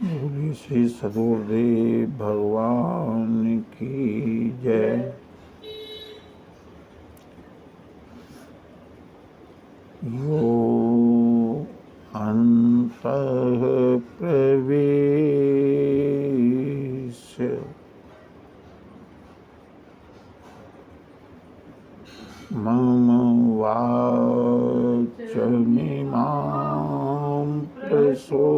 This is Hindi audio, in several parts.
बोलिए श्री सदगुरुदेव भगवान की जय। यो अंतः प्रवेश मम वाचमिमां प्रसोक्ताम्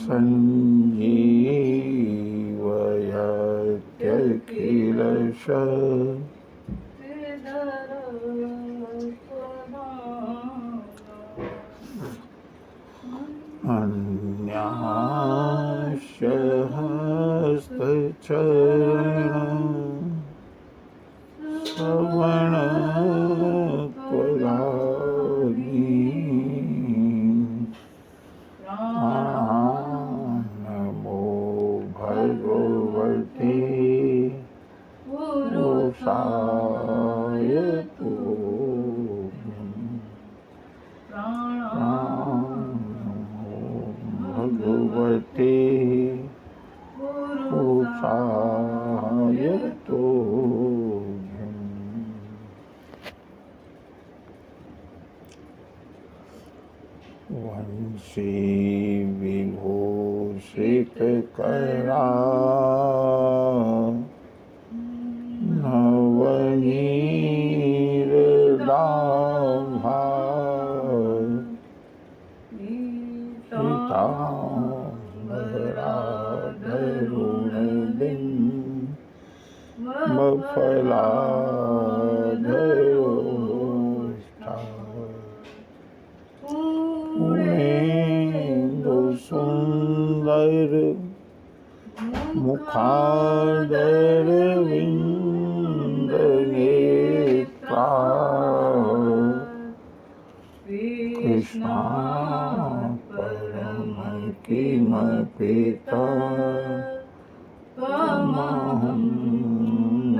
संजीवयत्यखिलश अन्याशहस्तचरण श्रवणत्वदानी नमो भगवते पुरुषाय भगवते पुरुषाय वंशी विभूषितकरा नवनीरदाभा मफलाधरोष्ठा पूर्णेन्दु सुंदर मुखादरविंद नेत्रा कृष्णा परम किमपिता त्वमहं न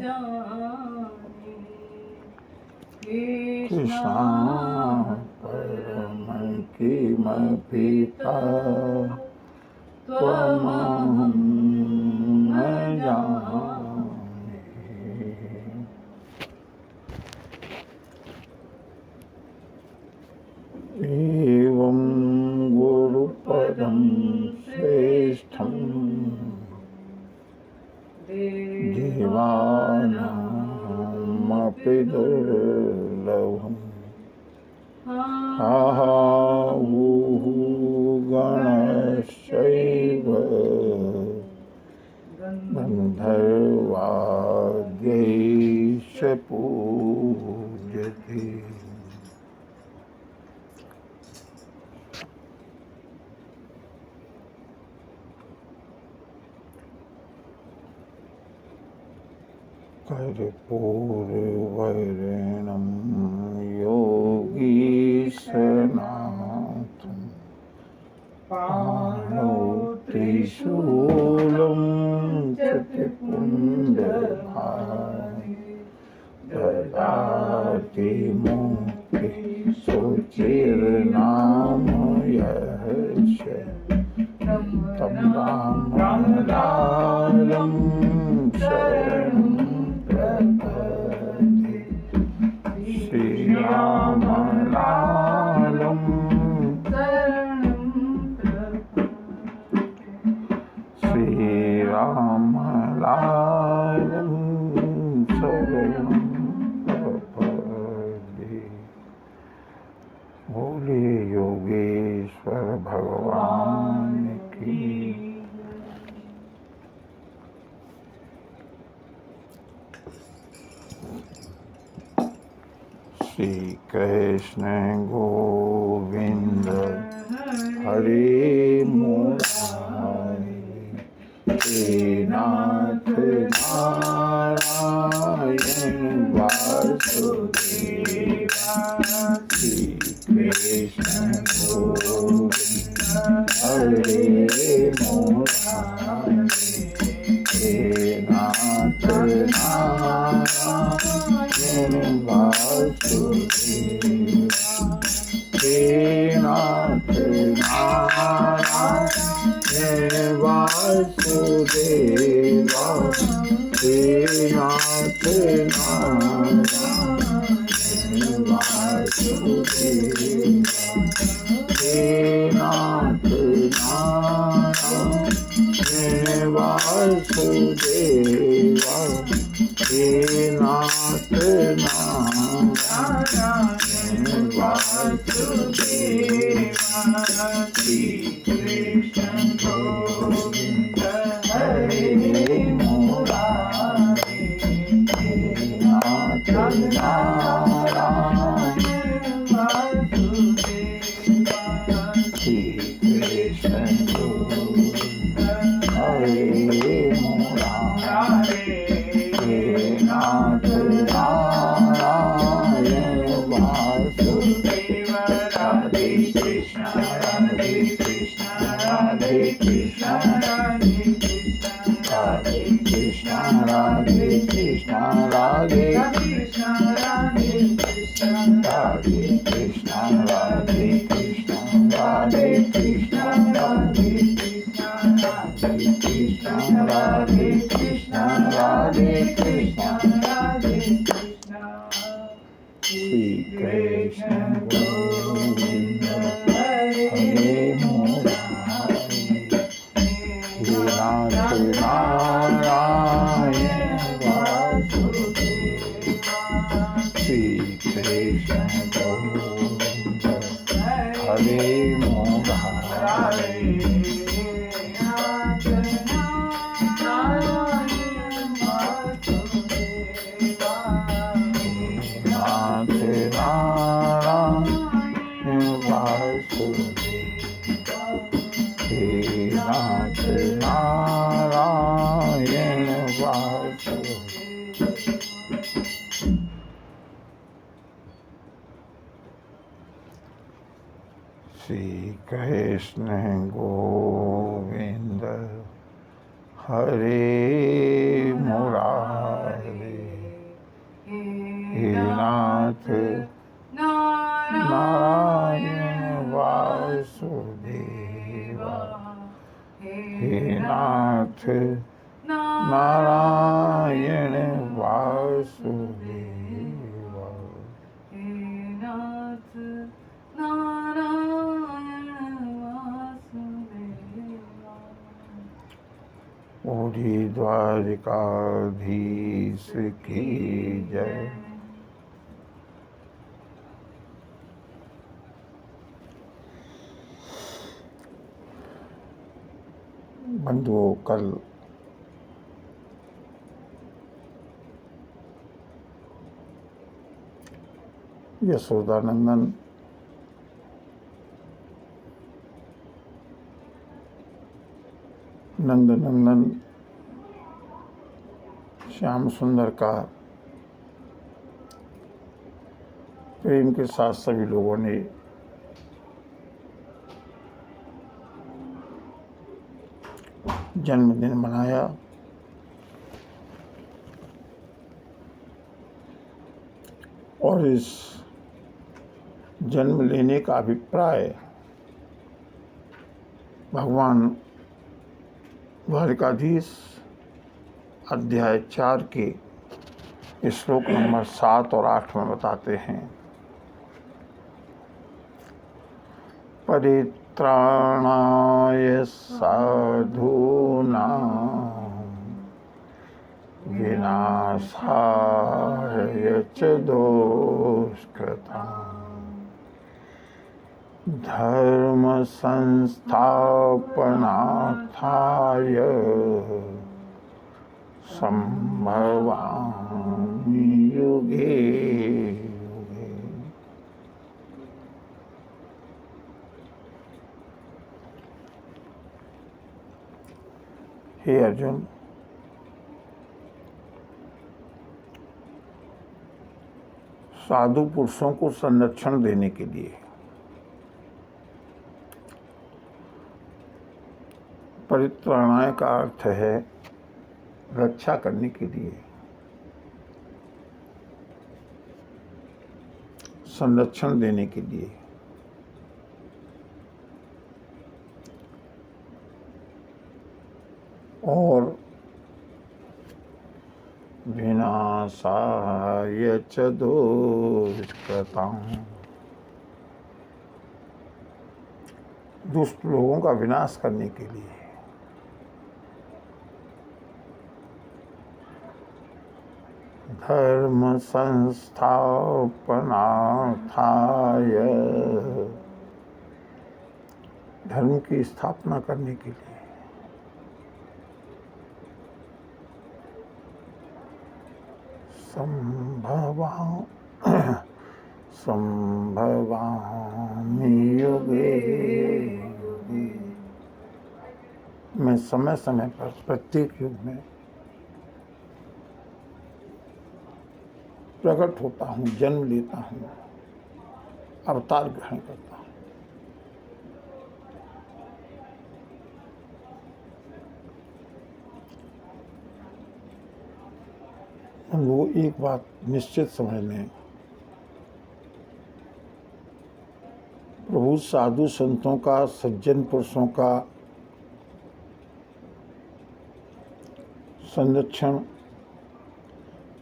जाने। कृष्णा परम किमपिता त्वमहं न जाने। एवं गुरुपदं श्रेष्ठं देवानामपि दुर्लभम् आहुः गणश्चैव गन्धर्वाद्यैश्च पूज्यते। कर्पूरवैरिणं योगीशनाथं पाणौ त्रिशूलं चतुर्पुण्डधारी ददाति मुक्तिसुचिर्नाम यस्य तं रामलालं शरणं प्रपद्ये। श्रीरामलालं शरणं प्रपद्ये। श्रीरामलालं शरणं प्रपद्ये। बोले योगेश्वर भगवान की। श्री कृष्ण गोविंद हरे मुरारी हे नाथ नारायण वासुदेवा। श्री कृष्ण गोविंद हरे मुरारी हे नाथ नारायण वासुदेवा हे नाथ नारायण वासुदेवा हे नाथ नारायण वासुदेवा हे नाथ नारायण वासुदेवा हे नाथ नारायण वासुदेवा श्री कृष्ण गोविंद हरे मुरारे हे नाथ नारायण वासुदेवा श्री कृष्ण गोविंद हरे मुरारे हे नाथ नारायण वासुदेवा राधे कृष्ण राधे कृष्ण राधे कृष्ण राधे कृष्ण राधे कृष्ण राधे कृष्ण राधे कृष्ण राधे कृष्ण राधे कृष्ण राधे कृष्ण राधे कृष्ण राधे कृष्ण राधे कृष्ण राधे कृष्ण श्री कृष्ण गोविंद हरे मुरारे हे नाथ नारायण वासुदेवा श्री कृष्ण गोविंद हरे मुरारे नारायण वासुदेवा श्री कृष्ण गोविंद हरे मुरारे हे नाथ नारायण वासुदेवा हे नाथ नारायण वासुदेवा हे नाथ नारायण वासुदेवा। पूरी द्वारिकाधीश की जय। बंधुओं, कल यशोदानंदन नंदनंदन श्याम सुंदर का प्रेम के साथ सभी लोगों ने जन्मदिन मनाया। और इस जन्म लेने का अभिप्राय भगवान द्वारिकाधीश अध्याय 4 के श्लोक नंबर 7 और 8 में बताते हैं। परित्राणाय साधूनां विनाशाय च दुष्कृतां धर्म संस्थापनार्थाय संभवामि युगे युगे। हे अर्जुन, साधु पुरुषों को संरक्षण देने के लिए, परित्राणाय का अर्थ है रक्षा करने के लिए, संरक्षण देने के लिए। और विनाशाय च दुष्कृतां, दुष्ट लोगों का विनाश करने के लिए। धर्म संस्थापनार्थाय, धर्म की स्थापना करने के लिए। संभवामि युगे युगे, मैं समय समय पर प्रत्येक युग में प्रकट होता हूँ, जन्म लेता हूँ, अवतार ग्रहण करता हूँ। वो एक बात निश्चित समझ लें, प्रभु साधु संतों का, सज्जन पुरुषों का संरक्षण,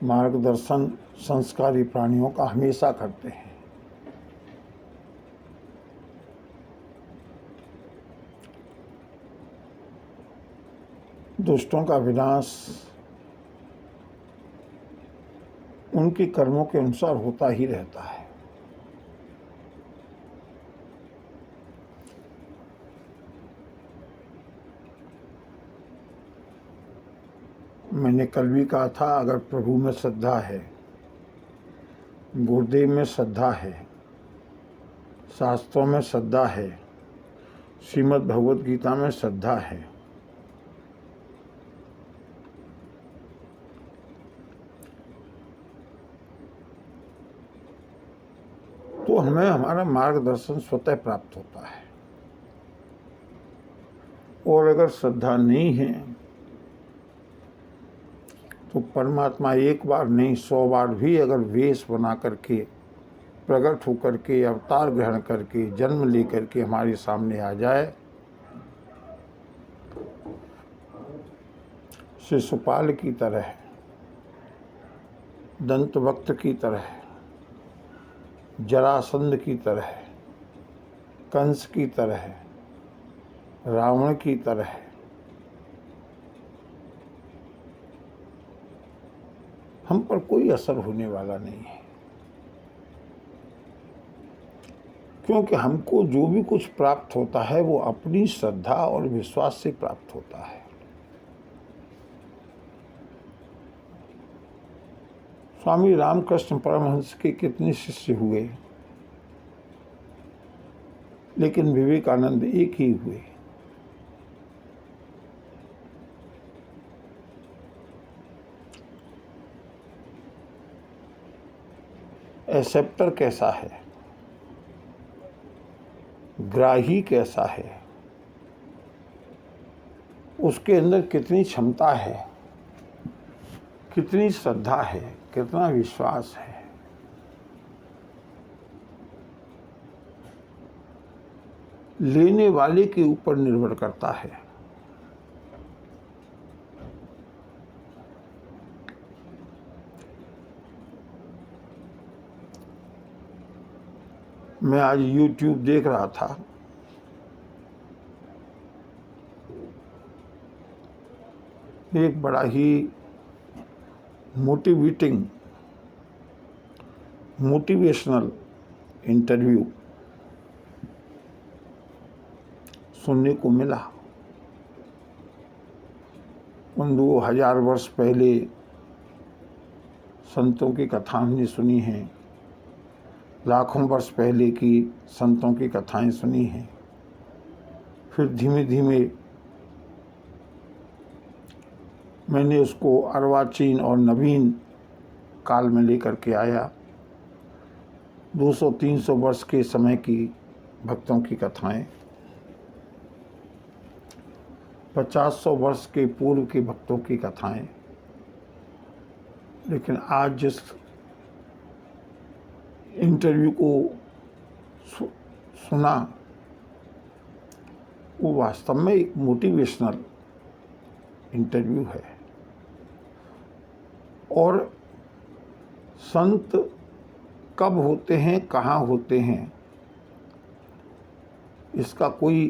मार्गदर्शन संस्कारी प्राणियों का हमेशा करते हैं। दुष्टों का विनाश उनके कर्मों के अनुसार होता ही रहता है। मैंने कल भी कहा था, अगर प्रभु में श्रद्धा है, गुरुदेव में श्रद्धा है, शास्त्रों में श्रद्धा है, श्रीमद् भगवद गीता में श्रद्धा है, तो हमें हमारा मार्गदर्शन स्वतः प्राप्त होता है। और अगर श्रद्धा नहीं है तो परमात्मा एक बार नहीं 100 बार भी अगर वेश बना करके, प्रकट होकर के, अवतार ग्रहण करके, जन्म लेकर के हमारे सामने आ जाए, शिशुपाल की तरह, दंतवक्त की तरह, जरासंध की तरह, कंस की तरह, रावण की तरह, हम पर कोई असर होने वाला नहीं है। क्योंकि हमको जो भी कुछ प्राप्त होता है वो अपनी श्रद्धा और विश्वास से प्राप्त होता है। स्वामी रामकृष्ण परमहंस के कितने शिष्य हुए, लेकिन विवेकानंद एक ही हुए। एक्सेप्टर कैसा है, ग्राही कैसा है, उसके अंदर कितनी क्षमता है, कितनी श्रद्धा है, कितना विश्वास है, लेने वाले के ऊपर निर्भर करता है। मैं आज YouTube देख रहा था, एक बड़ा ही मोटिवेशनल इंटरव्यू सुनने को मिला। उन 2000 वर्ष पहले संतों की कथा हमने सुनी है, लाखों वर्ष पहले की संतों की कथाएं सुनी हैं। फिर धीमे धीमे मैंने उसको अर्वाचीन और नवीन काल में लेकर के आया। 200-300 वर्ष के समय की भक्तों की कथाएं, 50-100 वर्ष के पूर्व के भक्तों की कथाएं। लेकिन आज जिस इंटरव्यू को सुना, वो वास्तव में एक मोटिवेशनल इंटरव्यू है। और संत कब होते हैं, कहाँ होते हैं, इसका कोई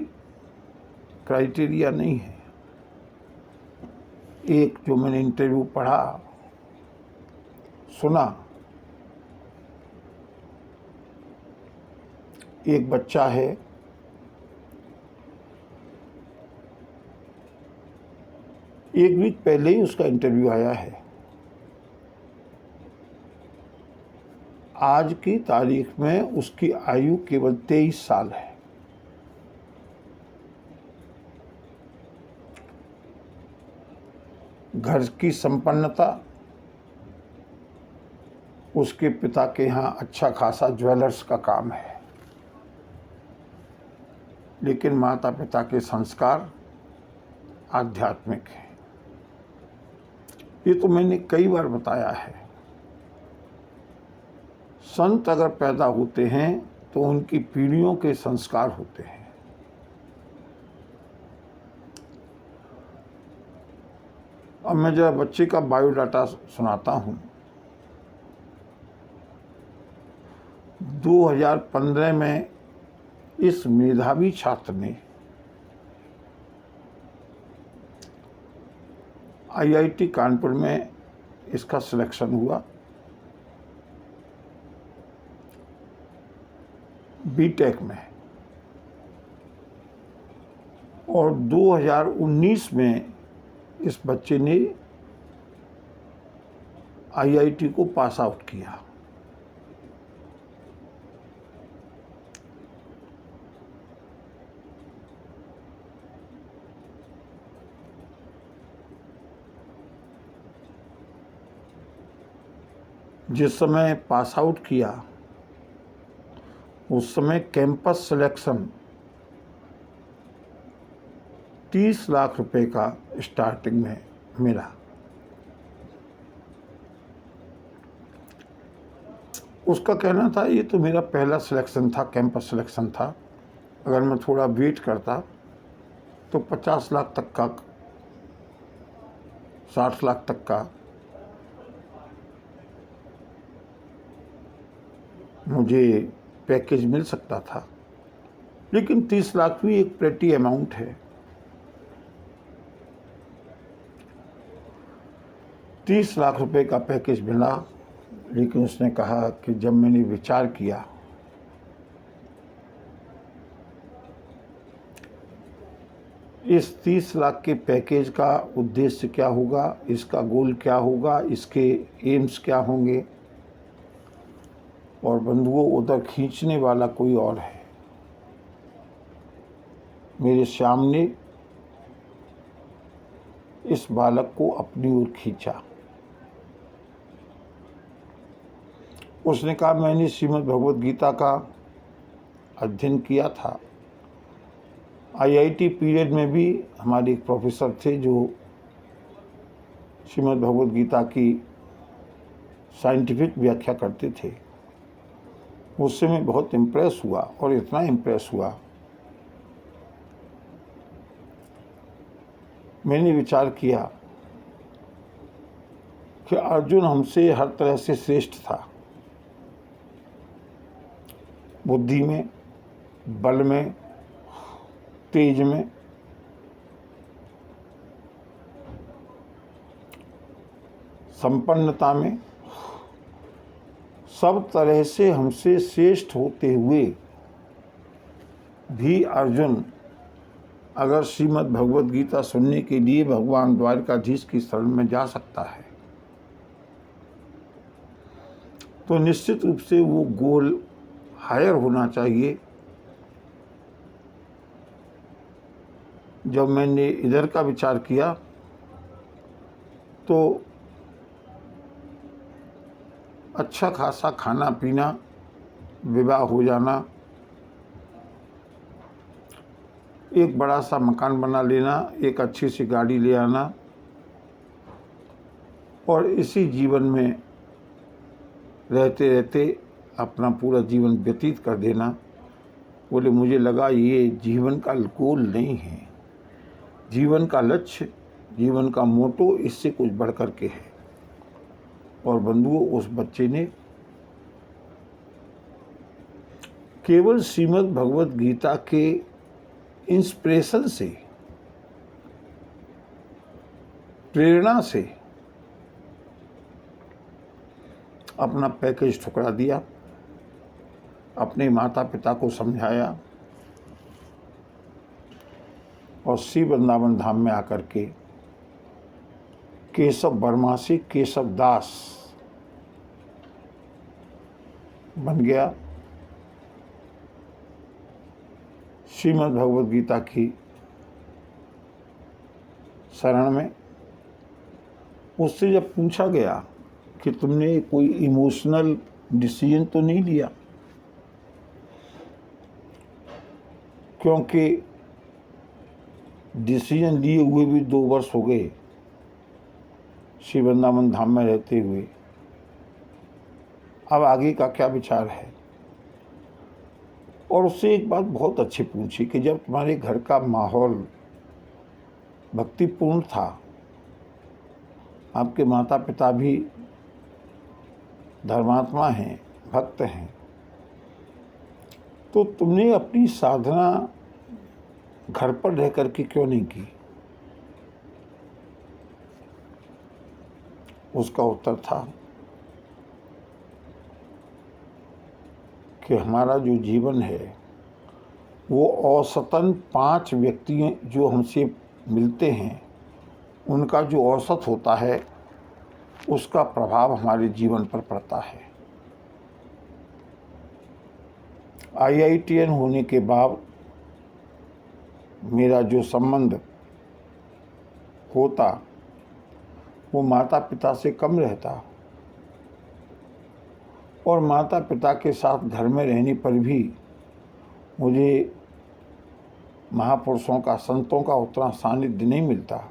क्राइटेरिया नहीं है। एक जो मैंने इंटरव्यू पढ़ा, सुना, एक बच्चा है, एक वीक पहले ही उसका इंटरव्यू आया है। आज की तारीख में उसकी आयु केवल 23 साल है। घर की संपन्नता, उसके पिता के यहाँ अच्छा खासा ज्वेलर्स का काम है, लेकिन माता पिता के संस्कार आध्यात्मिक हैं। ये तो मैंने कई बार बताया है। संत अगर पैदा होते हैं तो उनकी पीढ़ियों के संस्कार होते हैं। अब मैं जरा बच्चे का बायोडाटा सुनाता हूँ। 2015 में इस मेधावी छात्र ने IIT कानपुर में इसका सिलेक्शन हुआ, बीटेक में। और 2019 में इस बच्चे ने IIT को पास आउट किया। जिस समय पास आउट किया, उस समय कैंपस सिलेक्शन 30 लाख रुपए का स्टार्टिंग में मिला। उसका कहना था ये तो मेरा पहला सिलेक्शन था, कैंपस सिलेक्शन था, अगर मैं थोड़ा वेट करता तो 50 लाख तक का, 60 लाख तक का मुझे पैकेज मिल सकता था। लेकिन 30 लाख भी एक प्रेटी अमाउंट है। 30 लाख रुपए का पैकेज मिला, लेकिन उसने कहा कि जब मैंने विचार किया इस 30 लाख के पैकेज का उद्देश्य क्या होगा, इसका गोल क्या होगा, इसके एम्स क्या होंगे, और बंधुओं उधर खींचने वाला कोई और है। मेरे श्याम ने इस बालक को अपनी ओर खींचा। उसने कहा मैंने श्रीमद् भगवद गीता का अध्ययन किया था। IIT पीरियड में भी हमारे एक प्रोफेसर थे जो श्रीमद् भगवद गीता की साइंटिफिक व्याख्या करते थे। उससे मैं बहुत इम्प्रेस हुआ, और इतना इम्प्रेस हुआ मैंने विचार किया कि अर्जुन हमसे हर तरह से श्रेष्ठ था। बुद्धि में, बल में, तेज में, संपन्नता में, सब तरह से हमसे श्रेष्ठ होते हुए भी अर्जुन अगर श्रीमद् भगवद गीता सुनने के लिए भगवान द्वारकाधीश की शरण में जा सकता है तो निश्चित रूप से वो गोल हायर होना चाहिए। जब मैंने इधर का विचार किया तो अच्छा खासा खाना पीना, विवाह हो जाना, एक बड़ा सा मकान बना लेना, एक अच्छी सी गाड़ी ले आना, और इसी जीवन में रहते रहते अपना पूरा जीवन व्यतीत कर देना। बोले मुझे लगा ये जीवन का गोल नहीं है, जीवन का लक्ष्य, जीवन का मोटो इससे कुछ बढ़ कर के है। और बंधुओं, उस बच्चे ने केवल श्रीमद् भगवत गीता के इंस्पिरेशन से, प्रेरणा से अपना पैकेज ठुकरा दिया, अपने माता पिता को समझाया और श्री वृंदावन धाम में आकर के केशव वर्मा से केशव दास बन गया। श्रीमद् भगवद गीता की शरण में उससे जब पूछा गया कि तुमने कोई इमोशनल डिसीजन तो नहीं लिया, क्योंकि डिसीजन लिए हुए भी 2 वर्ष हो गए श्री वृंदावन धाम में रहते हुए, अब आगे का क्या विचार है। और उससे एक बात बहुत अच्छी पूछी कि जब तुम्हारे घर का माहौल भक्तिपूर्ण था, आपके माता पिता भी धर्मात्मा हैं, भक्त हैं, तो तुमने अपनी साधना घर पर रह कर के क्यों नहीं की? उसका उत्तर था कि हमारा जो जीवन है वो औसतन 5 व्यक्ति जो हमसे मिलते हैं उनका जो औसत होता है उसका प्रभाव हमारे जीवन पर पड़ता है। IITN होने के बाद मेरा जो संबंध होता वो माता पिता से कम रहता, और माता पिता के साथ घर में रहने पर भी मुझे महापुरुषों का, संतों का उतना सानिध्य नहीं मिलता।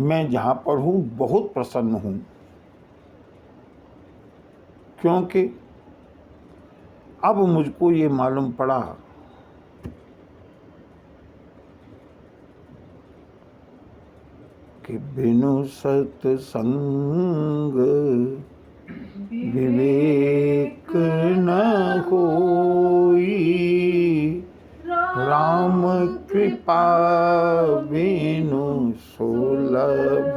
मैं जहाँ पर हूँ बहुत प्रसन्न हूँ, क्योंकि अब मुझको ये मालूम पड़ा कि बिनु सत्संग विवेक न होई, राम कृपा बिनु सुलभ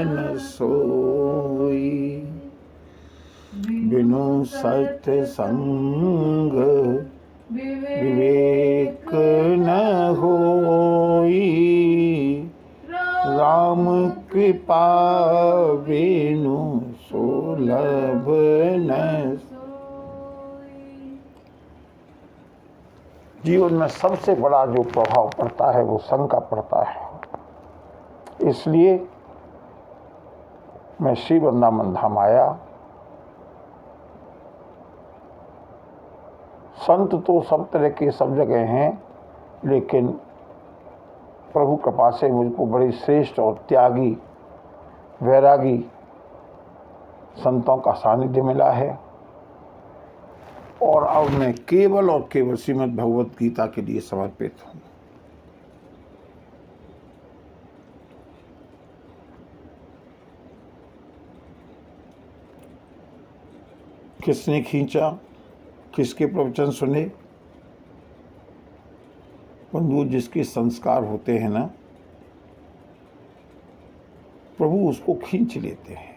न सोई। बिनु सत्संग विवेक न होई, राम कृपा बिनु सुलभ न। जीवन में सबसे बड़ा जो प्रभाव पड़ता है वो संग का पड़ता है। इसलिए मैं श्री वृंदावन धाम आया। संत तो सब तरह के सब जगह हैं, लेकिन प्रभु कृपा से मुझको बड़ी श्रेष्ठ और त्यागी, वैरागी संतों का सानिध्य मिला है। और अब मैं केवल और केवल श्रीमद् भगवत गीता के लिए समर्पित हूँ। किसने खींचा, किसके प्रवचन सुने? बंधु, जिसके संस्कार होते हैं ना, प्रभु उसको खींच लेते हैं।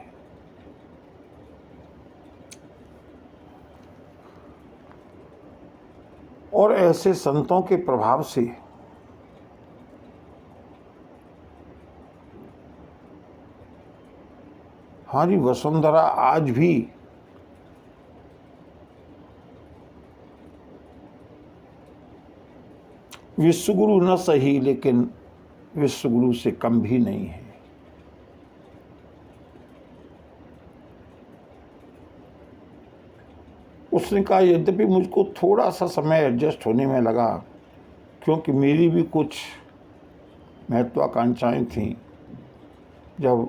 और ऐसे संतों के प्रभाव से हमारी वसुंधरा आज भी विश्वगुरु न सही, लेकिन विश्वगुरु से कम भी नहीं है। उसने कहा यद्यपि मुझको थोड़ा सा समय एडजस्ट होने में लगा, क्योंकि मेरी भी कुछ महत्वाकांक्षाएं थीं। जब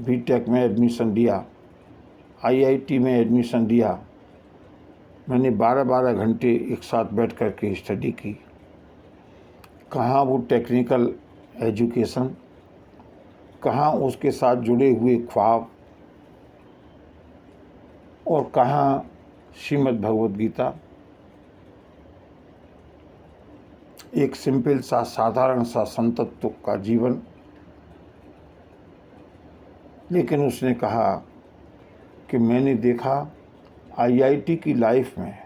बीटेक में एडमिशन लिया आईआईटी में एडमिशन लिया, मैंने 12-12 घंटे एक साथ बैठ कर के स्टडी की। कहाँ वो टेक्निकल एजुकेशन, कहाँ उसके साथ जुड़े हुए ख्वाब, और कहाँ श्रीमद् भगवद गीता। एक सिंपल सा साधारण सा संतत्व का जीवन। लेकिन उसने कहा कि मैंने देखा आईआईटी की लाइफ में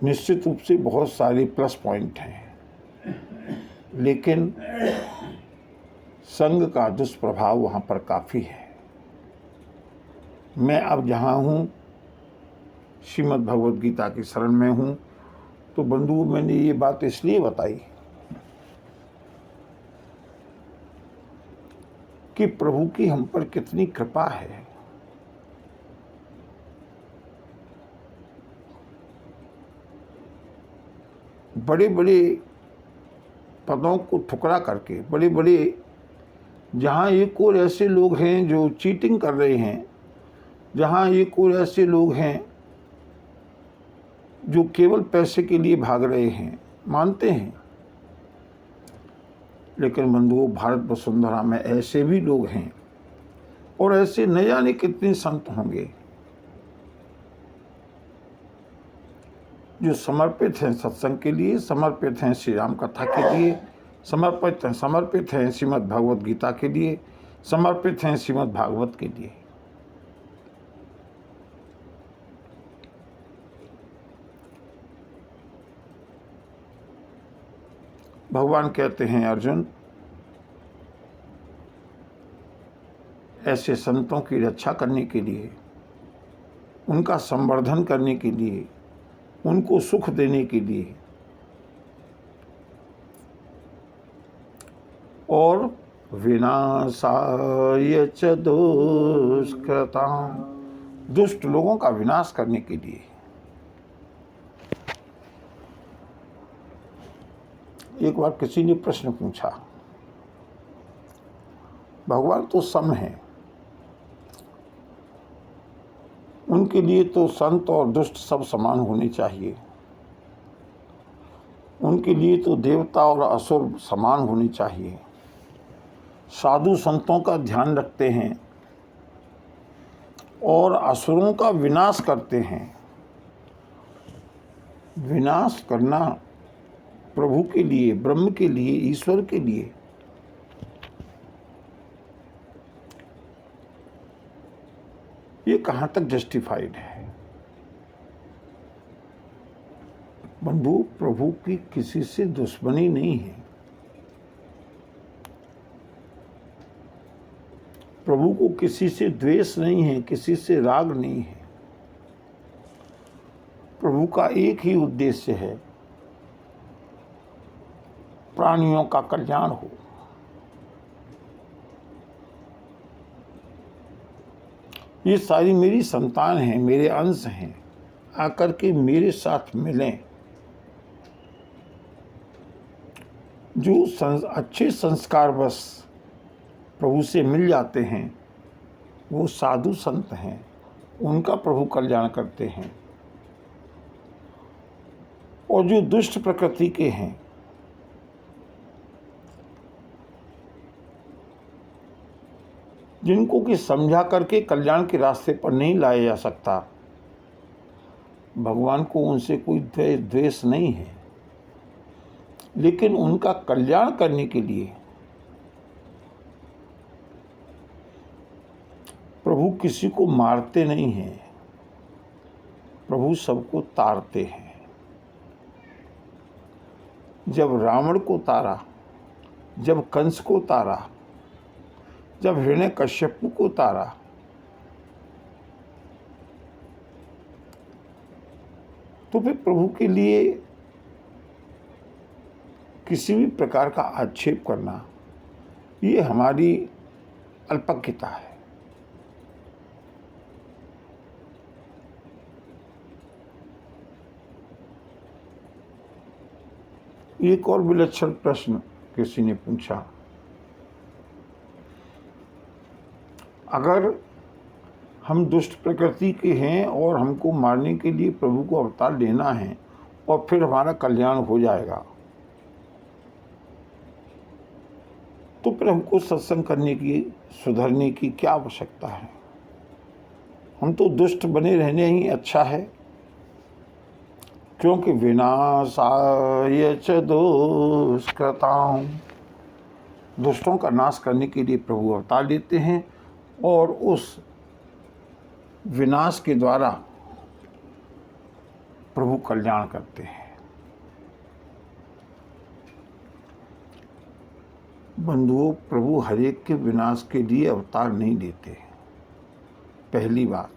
निश्चित रूप से बहुत सारे प्लस पॉइंट हैं, लेकिन संघ का दुष्प्रभाव वहाँ पर काफ़ी है। मैं अब जहाँ हूँ श्रीमद् भगवद गीता की शरण में हूँ। तो बंधु, मैंने ये बात इसलिए बताई कि प्रभु की हम पर कितनी कृपा है। बड़े बड़े पदों को ठुकरा करके, बड़े बड़े, जहाँ एक और ऐसे लोग हैं जो चीटिंग कर रहे हैं, जहाँ एक और ऐसे लोग हैं जो केवल पैसे के लिए भाग रहे हैं, मानते हैं। लेकिन बंधुओं, भारत वसुंधरा में ऐसे भी लोग हैं, और ऐसे न जाने कितने संत होंगे जो समर्पित हैं सत्संग के लिए, समर्पित हैं श्री राम कथा के लिए, समर्पित हैं श्रीमद् भगवद गीता के लिए, समर्पित हैं श्रीमद् भागवत के लिए। भगवान कहते हैं, अर्जुन, ऐसे संतों की रक्षा करने के लिए, उनका संवर्धन करने के लिए, उनको सुख देने के लिए और विनाशाय च दुष्कृतां, दुष्ट लोगों का विनाश करने के लिए। एक बार किसी ने प्रश्न पूछा, भगवान तो सम है, उनके लिए तो संत और दुष्ट सब समान होने चाहिए, उनके लिए तो देवता और असुर समान होने चाहिए। साधु संतों का ध्यान रखते हैं और असुरों का विनाश करते हैं। विनाश करना प्रभु के लिए, ब्रह्म के लिए, ईश्वर के लिए, ये कहाँ तक जस्टिफाइड है? बंधु, प्रभु की किसी से दुश्मनी नहीं है। प्रभु को किसी से द्वेष नहीं है, किसी से राग नहीं है। प्रभु का एक ही उद्देश्य है, प्राणियों का कल्याण हो। ये सारी मेरी संतान हैं, मेरे अंश हैं, आकर के मेरे साथ मिलें। जो अच्छे संस्कार बस प्रभु से मिल जाते हैं, वो साधु संत हैं, उनका प्रभु कल्याण करते हैं। और जो दुष्ट प्रकृति के हैं, जिनको कि समझा करके कल्याण के रास्ते पर नहीं लाया जा सकता, भगवान को उनसे कोई द्वेष नहीं है। लेकिन उनका कल्याण करने के लिए प्रभु किसी को मारते नहीं हैं, प्रभु सबको तारते हैं। जब रावण को तारा, जब कंस को तारा, जब हिरण्यकश्यप को तारा, तो फिर प्रभु के लिए किसी भी प्रकार का आक्षेप करना, ये हमारी अल्पज्ञता है। एक और विलक्षण प्रश्न किसी ने पूछा, अगर हम दुष्ट प्रकृति के हैं और हमको मारने के लिए प्रभु को अवतार लेना है और फिर हमारा कल्याण हो जाएगा, तो फिर हमको सत्संग करने की, सुधरने की क्या आवश्यकता है? हम तो दुष्ट बने रहने ही अच्छा है, क्योंकि विनाशाय च दुष्कृताम्, दुष्टों का नाश करने के लिए प्रभु अवतार लेते हैं और उस विनाश के द्वारा प्रभु कल्याण करते हैं। बंधुओं, प्रभु हरेक के विनाश के लिए अवतार नहीं लेते। पहली बात,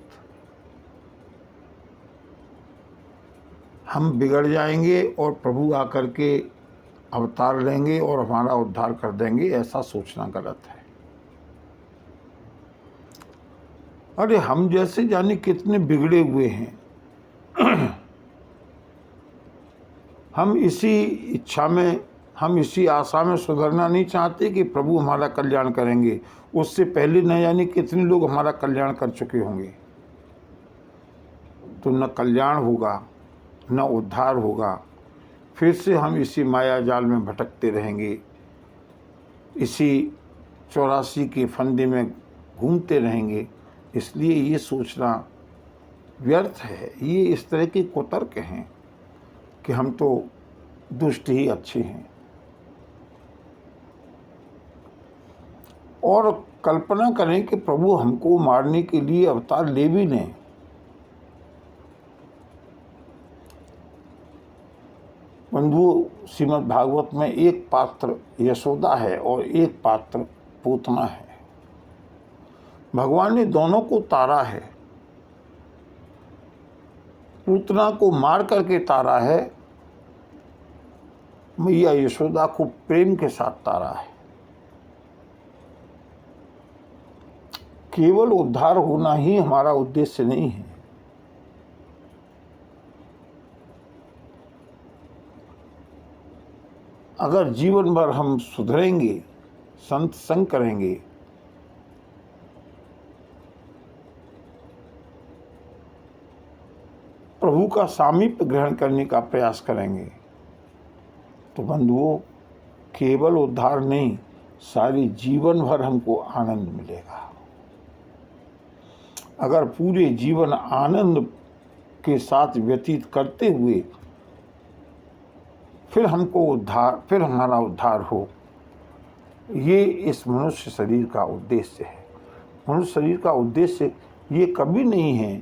हम बिगड़ जाएंगे और प्रभु आकर के अवतार लेंगे और हमारा उद्धार कर देंगे, ऐसा सोचना गलत है। अरे हम जैसे जाने कितने बिगड़े हुए हैं। हम इसी इच्छा में, हम इसी आशा में सुधरना नहीं चाहते कि प्रभु हमारा कल्याण करेंगे। उससे पहले न जाने कितने लोग हमारा कल्याण कर चुके होंगे। तो न कल्याण होगा, न उद्धार होगा, फिर से हम इसी माया जाल में भटकते रहेंगे, इसी 84 के फंदे में घूमते रहेंगे। इसलिए ये सोचना व्यर्थ है। ये इस तरह के कुतर्क हैं कि हम तो दुष्ट ही अच्छे हैं। और कल्पना करें कि प्रभु हमको मारने के लिए अवतार ले भी लें, बंधु, श्रीमद् भागवत में एक पात्र यशोदा है और एक पात्र पूतना है। भगवान ने दोनों को तारा है। पूतना को मार करके तारा है, मैया यशोदा को प्रेम के साथ तारा है। केवल उद्धार होना ही हमारा उद्देश्य नहीं है। अगर जीवन भर हम सुधरेंगे, संत संग करेंगे, प्रभु का सामीप्य ग्रहण करने का प्रयास करेंगे, तो बंधुओं, केवल उद्धार नहीं, सारी जीवन भर हमको आनंद मिलेगा। अगर पूरे जीवन आनंद के साथ व्यतीत करते हुए फिर हमारा उद्धार हो, ये इस मनुष्य शरीर का उद्देश्य है। मनुष्य शरीर का उद्देश्य ये कभी नहीं है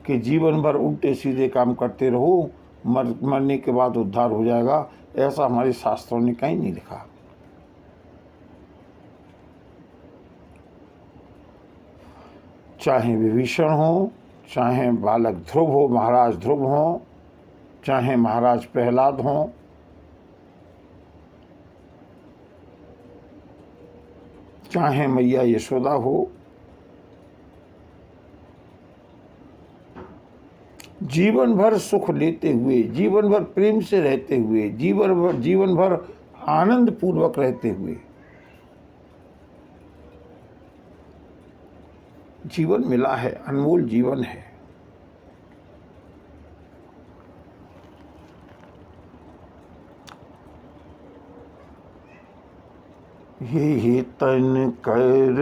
कि जीवन भर उल्टे सीधे काम करते रहो, मरने के बाद उद्धार हो जाएगा। ऐसा हमारे शास्त्रों ने कहीं नहीं लिखा। चाहे विभीषण हो, चाहे बालक ध्रुव हो, महाराज ध्रुव हो, चाहे महाराज प्रहलाद हो, चाहे मैया यशोदा हो, जीवन भर सुख लेते हुए, जीवन भर प्रेम से रहते हुए, जीवन भर आनंद पूर्वक रहते हुए जीवन मिला है, अनमोल जीवन है। यही तन कर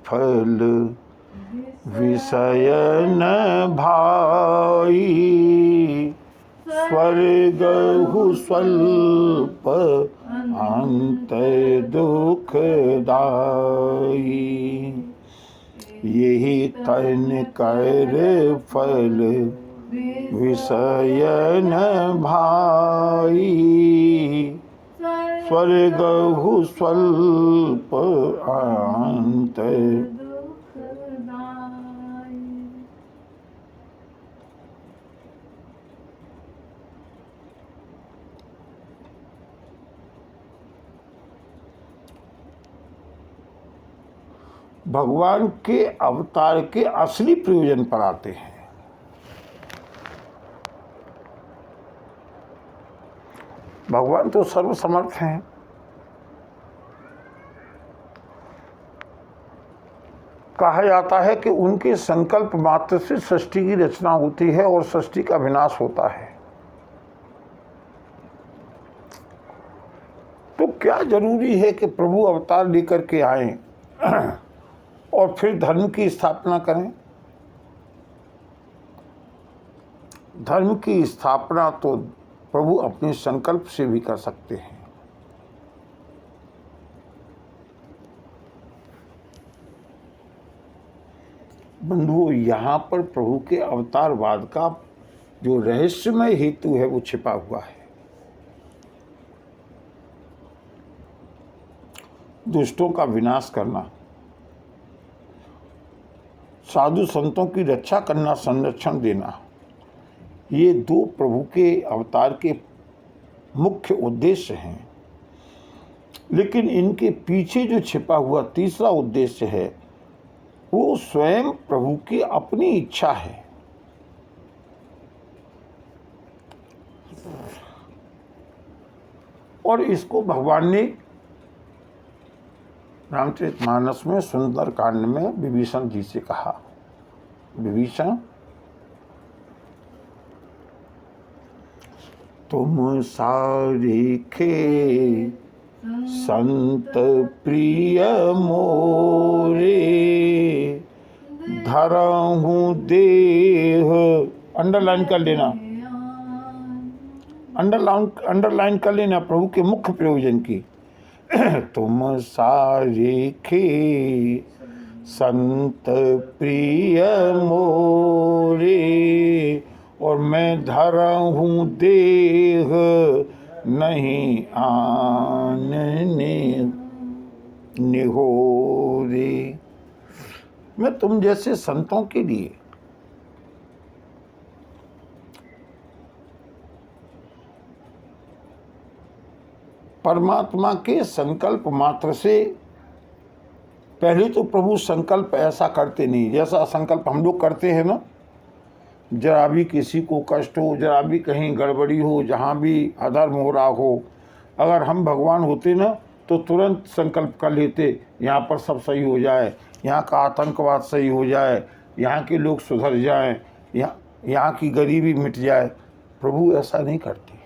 फल विषय न भाई, स्वर्ग हु स्वल्प अंत दुख दाई। यही तन कर फल विषय न भाई, स्वर्ग हु स्वल्प अंत। भगवान के अवतार के असली प्रयोजन पर आते हैं। भगवान तो सर्वसमर्थ हैं। कहा जाता है कि उनके संकल्प मात्र से सृष्टि की रचना होती है और सृष्टि का विनाश होता है। तो क्या जरूरी है कि प्रभु अवतार लेकर के आए और फिर धर्म की स्थापना करें? धर्म की स्थापना तो प्रभु अपने संकल्प से भी कर सकते हैं। बंधुओं, यहाँ पर प्रभु के अवतारवाद का जो रहस्यमय हेतु है वो छिपा हुआ है। दुष्टों का विनाश करना, साधु संतों की रक्षा करना, संरक्षण देना, ये दो प्रभु के अवतार के मुख्य उद्देश्य हैं। लेकिन इनके पीछे जो छिपा हुआ तीसरा उद्देश्य है वो स्वयं प्रभु की अपनी इच्छा है। और इसको भगवान ने रामचरितमानस में सुंदर कांड में विभीषण जी से कहा, विभीषण तुम सारिखे संत प्रिय मोरे, धरहूं देह, अंडरलाइन कर लेना, अंडरलाइन कर लेना प्रभु के मुख्य प्रयोजन की। तुम सारिखे संत प्रिय मोरे, और मैं धरहूं देह नहीं आनने निहोरे। मैं तुम जैसे संतों के लिए परमात्मा के संकल्प मात्र से, पहले तो प्रभु संकल्प ऐसा करते नहीं जैसा संकल्प हम लोग करते हैं ना। जरा भी किसी को कष्ट हो, जरा भी कहीं गड़बड़ी हो, जहाँ भी अधर्म हो रहा हो, अगर हम भगवान होते ना तो तुरंत संकल्प कर लेते, यहाँ पर सब सही हो जाए, यहाँ का आतंकवाद सही हो जाए, यहाँ के लोग सुधर जाएं, यहाँ की गरीबी मिट जाए। प्रभु ऐसा नहीं करते।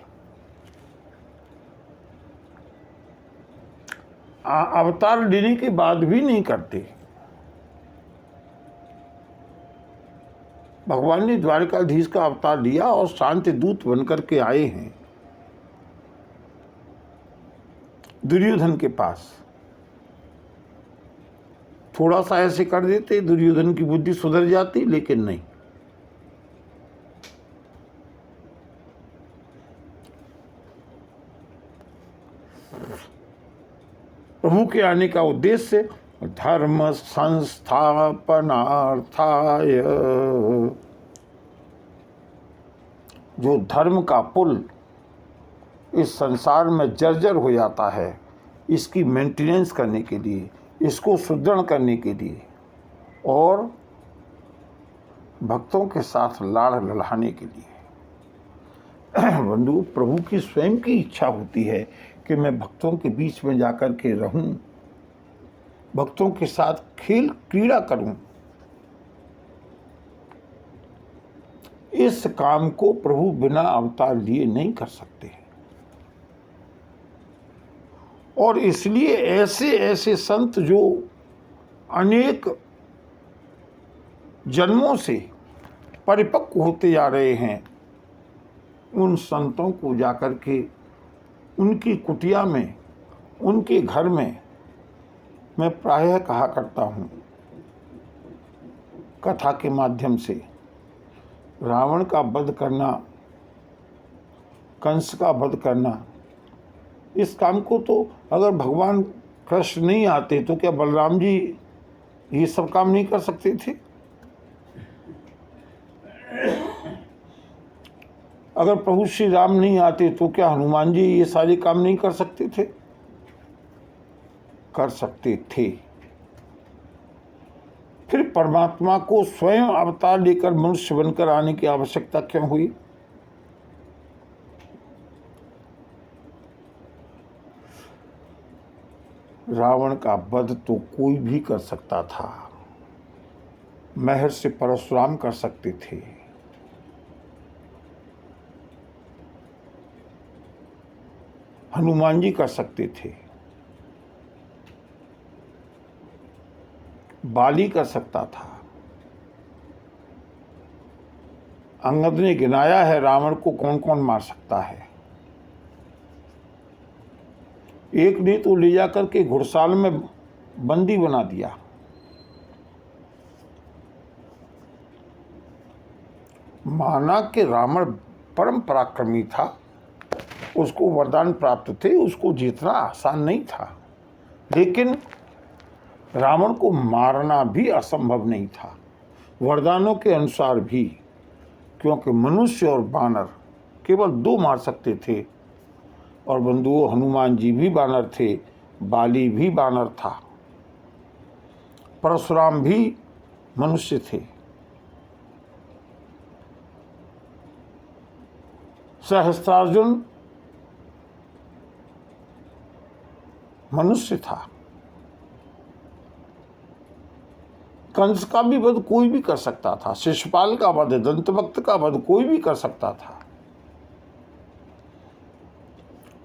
अवतार लेने के बाद भी नहीं करते। भगवान ने द्वारकाधीश का अवतार लिया और शांति दूत बनकर के आए हैं दुर्योधन के पास। थोड़ा सा ऐसे कर देते, दुर्योधन की बुद्धि सुधर जाती, लेकिन नहीं। प्रभु के आने का उद्देश्य धर्म संस्थापनार्थाय, जो धर्म का पुल इस संसार में जर्जर हो जाता है, इसकी मेंटेनेंस करने के लिए, इसको सुदृढ़ करने के लिए और भक्तों के साथ लाड़ लड़ाने के लिए। बंधु, प्रभु की स्वयं की इच्छा होती है कि मैं भक्तों के बीच में जाकर के रहूं, भक्तों के साथ खेल क्रीड़ा करूं। इस काम को प्रभु बिना अवतार लिए नहीं कर सकते। और इसलिए ऐसे ऐसे संत जो अनेक जन्मों से परिपक्व होते जा रहे हैं, उन संतों को जाकर के उनकी कुटिया में, उनके घर में मैं प्रायः कहा करता हूँ कथा के माध्यम से, रावण का वध करना, कंस का वध करना, इस काम को तो अगर भगवान कृष्ण नहीं आते तो क्या बलराम जी ये सब काम नहीं कर सकते थे? अगर प्रभु श्री राम नहीं आते तो क्या हनुमान जी ये सारे काम नहीं कर सकते थे? कर सकते थे। फिर परमात्मा को स्वयं अवतार लेकर मनुष्य बनकर आने की आवश्यकता क्यों हुई? रावण का वध तो कोई भी कर सकता था, महर्षि परशुराम कर सकते थे, हनुमान जी कर सकते थे, बाली कर सकता था। अंगद ने गिनाया है रावण को कौन कौन मार सकता है। एक ने तो ले जाकर के घुड़साल में बंदी बना दिया। माना कि रावण परम पराक्रमी था, उसको वरदान प्राप्त थे, उसको जीतना आसान नहीं था, लेकिन रावण को मारना भी असंभव नहीं था वरदानों के अनुसार भी, क्योंकि मनुष्य और बानर केवल 2 मार सकते थे। और बंधुओं, हनुमान जी भी बानर थे, बाली भी बानर था, परशुराम भी मनुष्य थे, सहस्त्रार्जुन मनुष्य था। कंस का भी वध कोई भी कर सकता था, शिशुपाल का वध, दंतवक्त का वध कोई भी कर सकता था।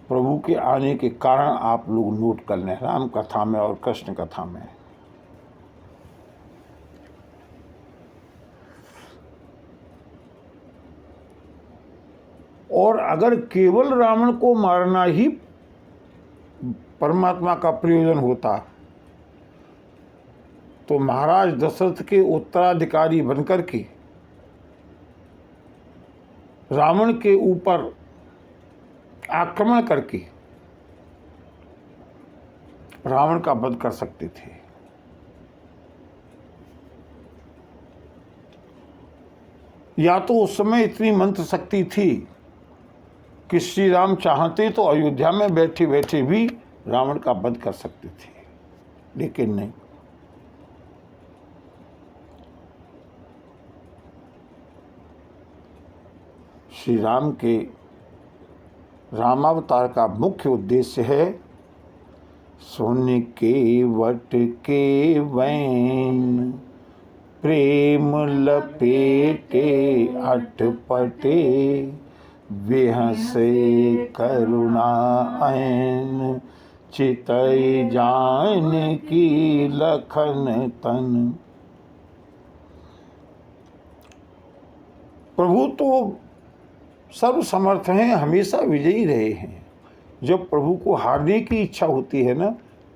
प्रभु के आने के कारण आप लोग नोट कर लें, राम कथा में और कृष्ण कथा में। और अगर केवल रावण को मारना ही परमात्मा का प्रयोजन होता तो महाराज दशरथ के उत्तराधिकारी बनकर के रावण के ऊपर आक्रमण करके रावण का वध कर सकते थे। या तो उस समय इतनी मंत्र शक्ति थी कि श्री राम चाहते तो अयोध्या में बैठे बैठे भी रावण का वध कर सकते थे, लेकिन नहीं। श्री राम के रामावतार का मुख्य उद्देश्य है सोने के वट के वैन प्रेम लपेटे अटपटे बेहसे करुणा ऐन चितई जान की लखन तन। प्रभु तो सर्व समर्थ हैं, हमेशा विजयी रहे हैं। जब प्रभु को हारने की इच्छा होती है ना,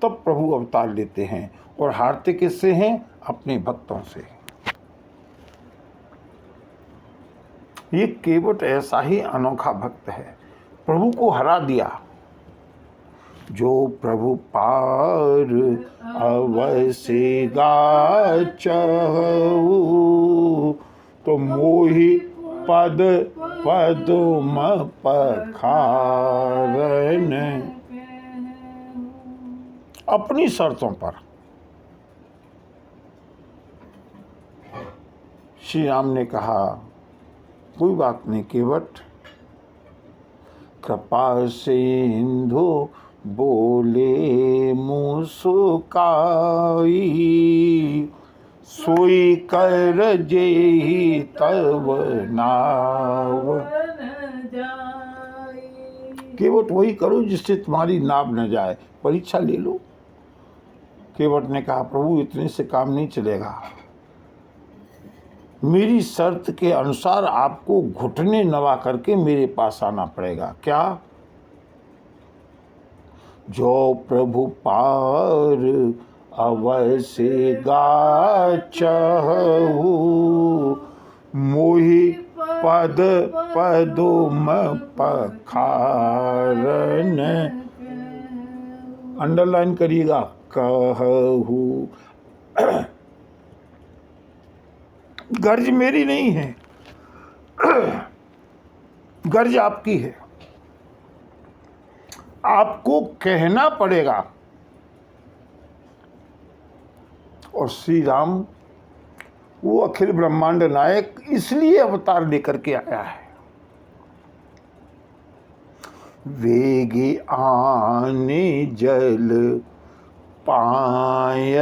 तब प्रभु अवतार लेते हैं। और हारते किससे हैं? अपने भक्तों से। ये केवट ऐसा ही अनोखा भक्त है, प्रभु को हरा दिया। जो प्रभु पार अवश्य गाचहु तो मोहि पद पदुम पखारन। अपनी शर्तों पर श्री राम ने कहा कोई बात नहीं केवट, कृपा सिंधु बोले मुस्काई सोई कर जेहि तब नाव। केवट वही करो जिससे तुम्हारी नाव न जाए, परीक्षा ले लो। केवट ने कहा प्रभु इतने से काम नहीं चलेगा, मेरी शर्त के अनुसार आपको घुटने नवा करके मेरे पास आना पड़ेगा। क्या? जो प्रभु पार अवश्य गाचहु मोहि पद पदुम पखारन। अंडरलाइन करिएगा, कहू। गर्ज मेरी नहीं है, गर्ज आपकी है। आपको कहना पड़ेगा। और श्री राम वो अखिल ब्रह्मांड नायक इसलिए अवतार लेकर के आया है। वेगी आने जल पाय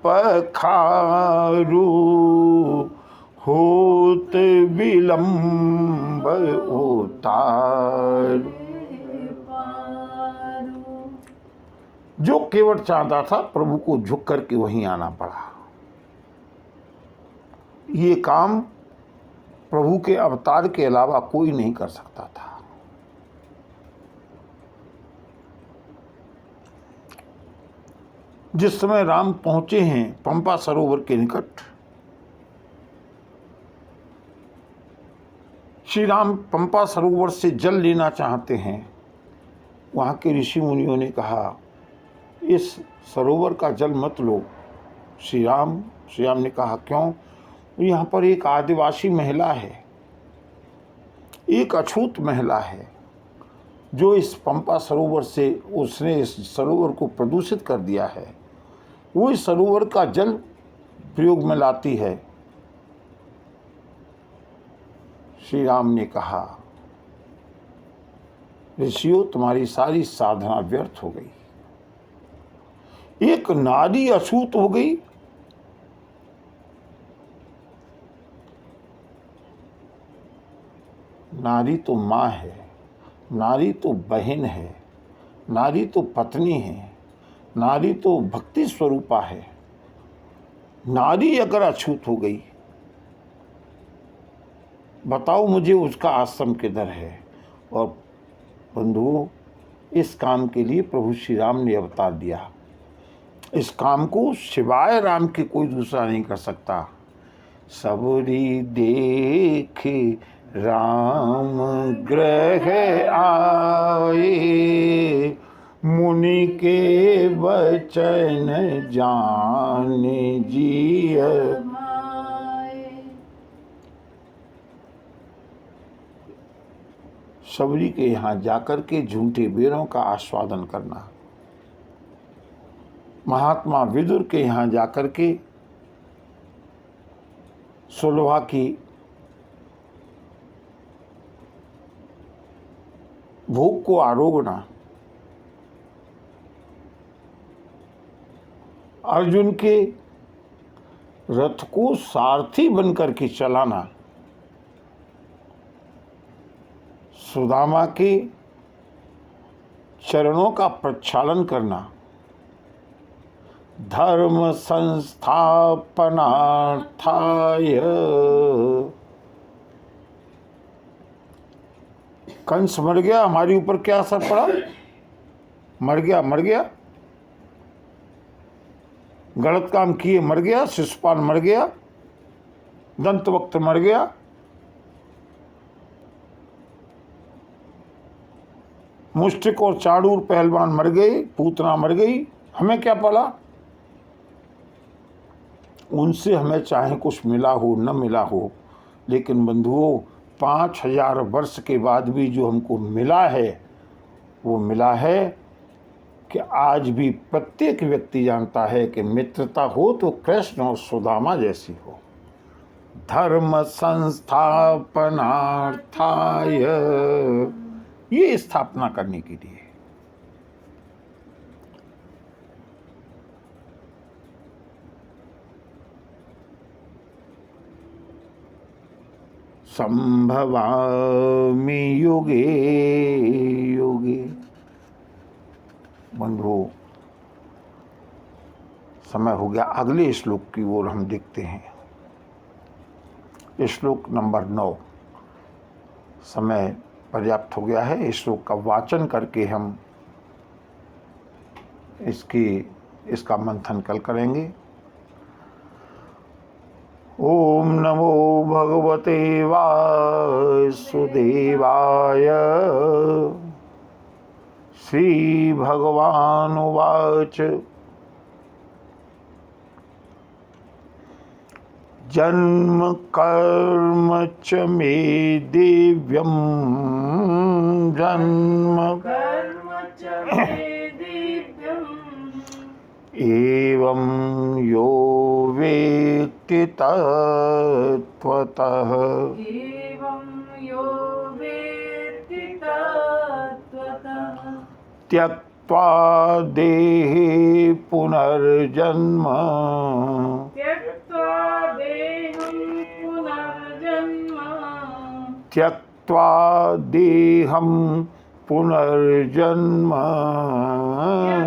पखारू होत विलंब उतार। जो केवट चाहता था प्रभु को झुक करके वहीं आना पड़ा। ये काम प्रभु के अवतार के अलावा कोई नहीं कर सकता था। जिस समय राम पहुंचे हैं पंपा सरोवर के निकट, श्री राम पंपा सरोवर से जल लेना चाहते हैं। वहाँ के ऋषि मुनियों ने कहा इस सरोवर का जल मत लो। श्री राम ने कहा क्यों? यहाँ पर एक आदिवासी महिला है, एक अछूत महिला है जो इस पंपा सरोवर से उसने इस सरोवर को प्रदूषित कर दिया है। वो इस सरोवर का जल प्रयोग में लाती है। श्री राम ने कहा ऋषियों तुम्हारी सारी साधना व्यर्थ हो गई। एक नारी अछूत हो गई। नारी तो माँ है, नारी तो बहन है, नारी तो पत्नी है, नारी तो भक्ति स्वरूपा है। नारी अगर अछूत हो गई, बताओ मुझे उसका आश्रम किधर है? और बंधुओं, इस काम के लिए प्रभु श्री राम ने अवतार दिया। इस काम को सिवाय राम के कोई दूसरा नहीं कर सकता। सबरी देख राम ग्रह आए, मुनि के वचन जान जिय। सबरी के यहाँ जाकर के झूठे बेरों का आस्वादन करना, महात्मा विदुर के यहाँ जाकर के सुलभा की भोग को आरोगना, अर्जुन के रथ को सारथी बनकर के चलाना, सुदामा के चरणों का प्रक्षालन करना, धर्म संस्थापनार्थाय। कंस मर गया, हमारे ऊपर क्या असर पड़ा? मर गया। गलत काम किए मर गया, शिशुपाल मर गया, दंतवक्त मर गया। मुष्टिक और चाड़ूर पहलवान मर गए, पूतना मर गई, हमें क्या पड़ा? उनसे हमें चाहे कुछ मिला हो न मिला हो, लेकिन बंधुओं 5000 वर्ष के बाद भी जो हमको मिला है वो मिला है कि आज भी प्रत्येक व्यक्ति जानता है कि मित्रता हो तो कृष्ण और सुदामा जैसी हो। धर्म संस्थापनार्थाय, ये स्थापना करने के लिए। संभवामि युगे युगे। बंधुओं, समय हो गया, अगले श्लोक की ओर हम देखते हैं। श्लोक नंबर 9। समय पर्याप्त हो गया है। इस श्लोक का वाचन करके हम इसका मंथन कल करेंगे। ओम नमो भगवते वासुदेवाय। श्री भगवानुवाच जन्म कर्म च मे दिव्यं जन्म एवं यो वेत्ति तत्त्वतः त्यक्त्वा त्यक्त्वा देहे पुनर्जन्म त्यक्त्वा देहं पुनर्जन्म त्यक्त्वा देहं पुनर्जन्म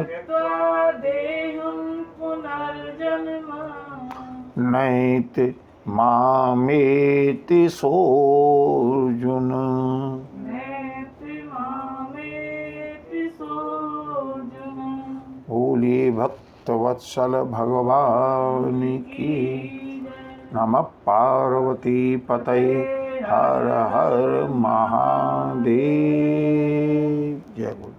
त्यक्त्वा देहं पुनर्जन्म नैति मामेति सोऽर्जुन। नैति मामेति सोऽर्जुन। बोलिए भक्तवत्सल भगवान की। नमः पार्वती पतये हर हर महादेव। जय गुरु।